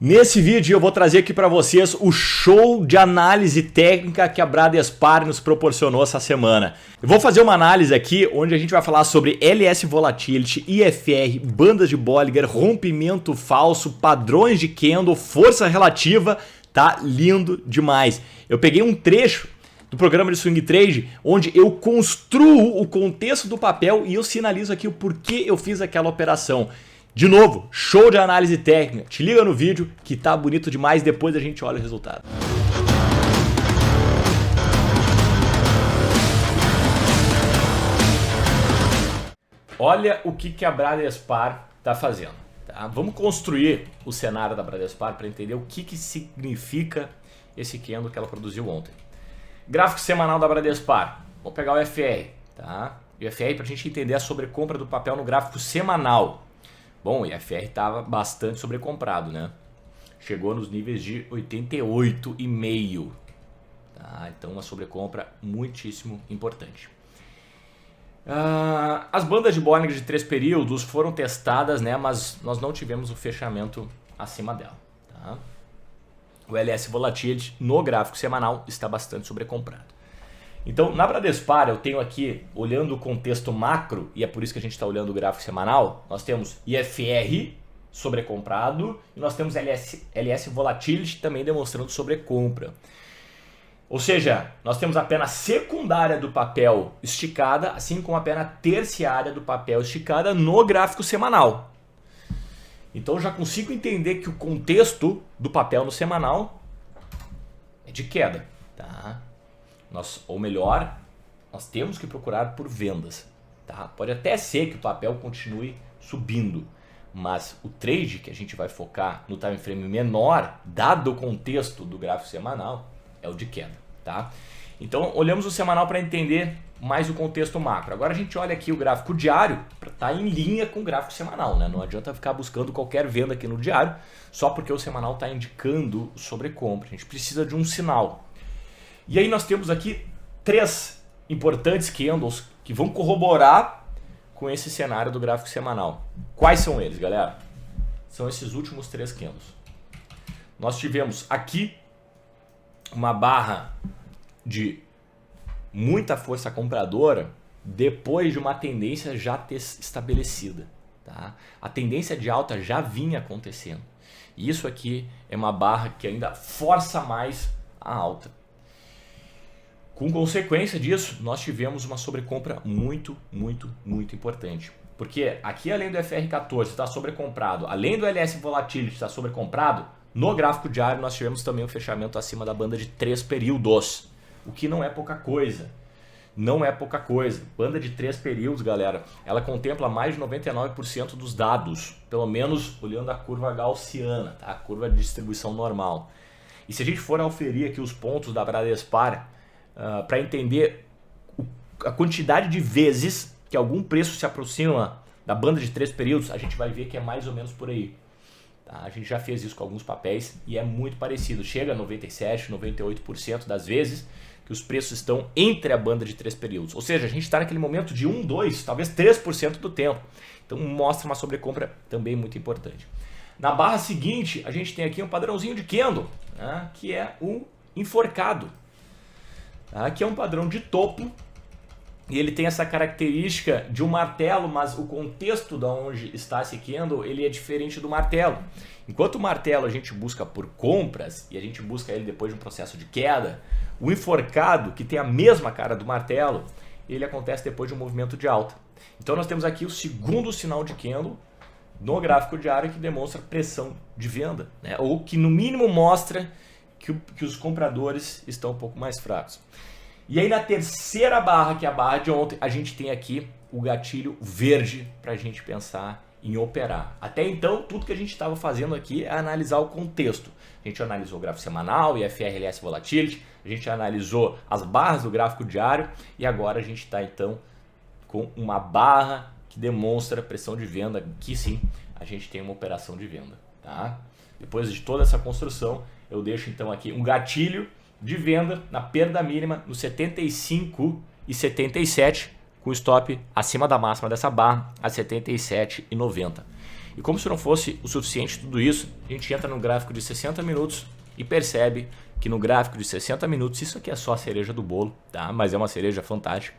Nesse vídeo eu vou trazer aqui para vocês o show de análise técnica que a Bradespar nos proporcionou essa semana. Eu vou fazer uma análise aqui onde a gente vai falar sobre LS Volatility, IFR, bandas de Bollinger, rompimento falso, padrões de candle, força relativa. Tá lindo demais. Eu peguei um trecho do programa de Swing Trade onde eu construo o contexto do papel e eu sinalizo aqui o porquê eu fiz aquela operação. De novo, show de análise técnica. Te liga no vídeo que tá bonito demais, depois a gente olha o resultado. Olha o que a Bradespar está fazendo. Tá? Vamos construir o cenário da Bradespar para entender o que significa esse candle que ela produziu ontem. Gráfico semanal da Bradespar. Vou pegar o IFR. Tá? O IFR para a gente entender a sobrecompra do papel no gráfico semanal. Bom, o IFR estava bastante sobrecomprado, né? Chegou nos níveis de 88,5. Tá? Então uma sobrecompra muitíssimo importante. As bandas de Bollinger de 3 períodos foram testadas, né? Mas nós não tivemos o fechamento acima dela. Tá? O LS Volatility no gráfico semanal está bastante sobrecomprado. Então, na Bradespar, eu tenho aqui, olhando o contexto macro, e é por isso que a gente está olhando o gráfico semanal, nós temos IFR sobrecomprado e nós temos LS Volatility também demonstrando sobrecompra. Ou seja, nós temos a pena secundária do papel esticada, assim como a pena terciária do papel esticada no gráfico semanal. Então, eu já consigo entender que o contexto do papel no semanal é de queda, tá? Ou melhor, nós temos que procurar por vendas. Tá? Pode até ser que o papel continue subindo, mas o trade que a gente vai focar no time frame menor, dado o contexto do gráfico semanal, é o de queda. Tá? Então, olhamos o semanal para entender mais o contexto macro. Agora a gente olha aqui o gráfico diário para estar em linha com o gráfico semanal. Né? Não adianta ficar buscando qualquer venda aqui no diário, só porque o semanal está indicando sobrecompra. A gente precisa de um sinal. E aí nós temos aqui 3 importantes candles que vão corroborar com esse cenário do gráfico semanal. Quais são eles, galera? São esses últimos 3 candles. Nós tivemos aqui uma barra de muita força compradora depois de uma tendência já ter estabelecida. Tá? A tendência de alta já vinha acontecendo. E isso aqui é uma barra que ainda força mais a alta. Com consequência disso, nós tivemos uma sobrecompra muito importante. Porque aqui, além do FR14 estar sobrecomprado, além do LS Volatility estar sobrecomprado, no gráfico diário nós tivemos também um fechamento acima da banda de 3 períodos. O que não é pouca coisa. Não é pouca coisa. Banda de 3 períodos, galera, ela contempla mais de 99% dos dados. Pelo menos olhando a curva gaussiana, tá? A curva de distribuição normal. E se a gente for auferir aqui os pontos da Bradespar, para entender a quantidade de vezes que algum preço se aproxima da banda de 3 períodos, a gente vai ver que é mais ou menos por aí. Tá? A gente já fez isso com alguns papéis e é muito parecido. Chega a 97%, 98% das vezes que os preços estão entre a banda de 3 períodos. Ou seja, a gente está naquele momento de 1, 2, talvez 3% do tempo. Então mostra uma sobrecompra também muito importante. Na barra seguinte, a gente tem aqui um padrãozinho de candle, né? Que é o enforcado. Aqui é um padrão de topo e ele tem essa característica de um martelo, mas o contexto de onde está esse candle ele é diferente do martelo. Enquanto o martelo a gente busca por compras e a gente busca ele depois de um processo de queda, o enforcado, que tem a mesma cara do martelo, ele acontece depois de um movimento de alta. Então nós temos aqui o segundo sinal de candle no gráfico diário que demonstra pressão de venda, né? Ou que no mínimo mostra que os compradores estão um pouco mais fracos. E aí na terceira barra, que é a barra de ontem, a gente tem aqui o gatilho verde para a gente pensar em operar. Até então, tudo que a gente estava fazendo aqui é analisar o contexto. A gente analisou o gráfico semanal, IFR, LS Volatility, a gente analisou as barras do gráfico diário e agora a gente está então com uma barra que demonstra pressão de venda, que sim, a gente tem uma operação de venda. Tá? Depois de toda essa construção, eu deixo então aqui um gatilho de venda na perda mínima no 75,77 com stop acima da máxima dessa barra a 77,90. E como se não fosse o suficiente tudo isso, a gente entra no gráfico de 60 minutos e percebe que no gráfico de 60 minutos, isso aqui é só a cereja do bolo, tá? Mas é uma cereja fantástica.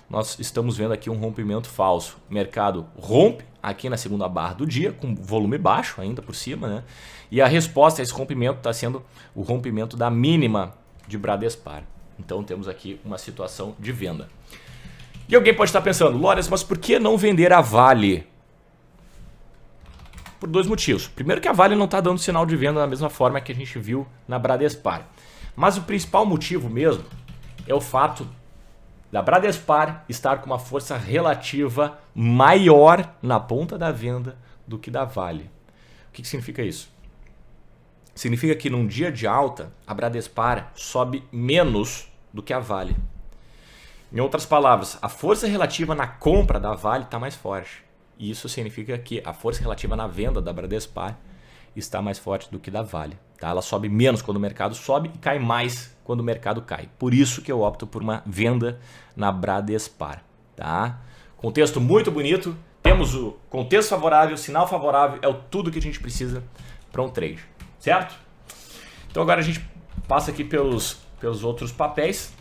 Nós estamos vendo aqui um rompimento falso. O mercado rompe aqui na segunda barra do dia, com volume baixo ainda por cima, né? E a resposta a esse rompimento está sendo o rompimento da mínima de Bradespar. Então temos aqui uma situação de venda. E alguém pode estar pensando, Lores, mas por que não vender a Vale? Por dois motivos. Primeiro que a Vale não está dando sinal de venda da mesma forma que a gente viu na Bradespar. Mas o principal motivo mesmo é o fato da Bradespar estar com uma força relativa maior na ponta da venda do que da Vale. O que significa isso? Significa que num dia de alta, a Bradespar sobe menos do que a Vale. Em outras palavras, a força relativa na compra da Vale está mais forte. E isso significa que a força relativa na venda da Bradespar está mais forte do que da Vale. Tá? Ela sobe menos quando o mercado sobe e cai mais quando o mercado cai. Por isso que eu opto por uma venda na Bradespar. Tá? Contexto muito bonito. Temos o contexto favorável, sinal favorável. É tudo que a gente precisa para um trade. Certo? Então agora a gente passa aqui pelos outros papéis.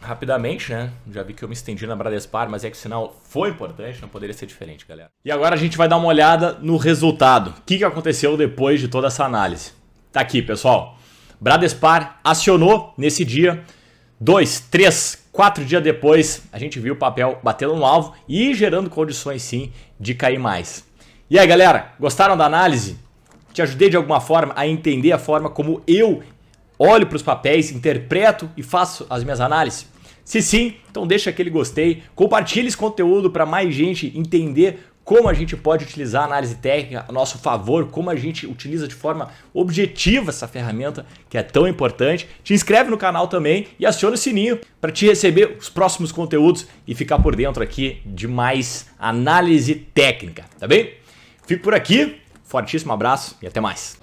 Rapidamente, né? Já vi que eu me estendi na Bradespar, mas é que o sinal foi importante, não poderia ser diferente, galera. E agora a gente vai dar uma olhada no resultado. O que aconteceu depois de toda essa análise? Tá aqui, pessoal. Bradespar acionou nesse dia. 2, 3, 4 dias depois, a gente viu o papel batendo no alvo e gerando condições, sim, de cair mais. E aí, galera, gostaram da análise? Te ajudei de alguma forma a entender a forma como eu olho para os papéis, interpreto e faço as minhas análises? Se sim, então deixa aquele gostei, compartilhe esse conteúdo para mais gente entender como a gente pode utilizar a análise técnica a nosso favor, como a gente utiliza de forma objetiva essa ferramenta que é tão importante. Te inscreve no canal também e aciona o sininho para te receber os próximos conteúdos e ficar por dentro aqui de mais análise técnica, tá bem? Fico por aqui, fortíssimo abraço e até mais.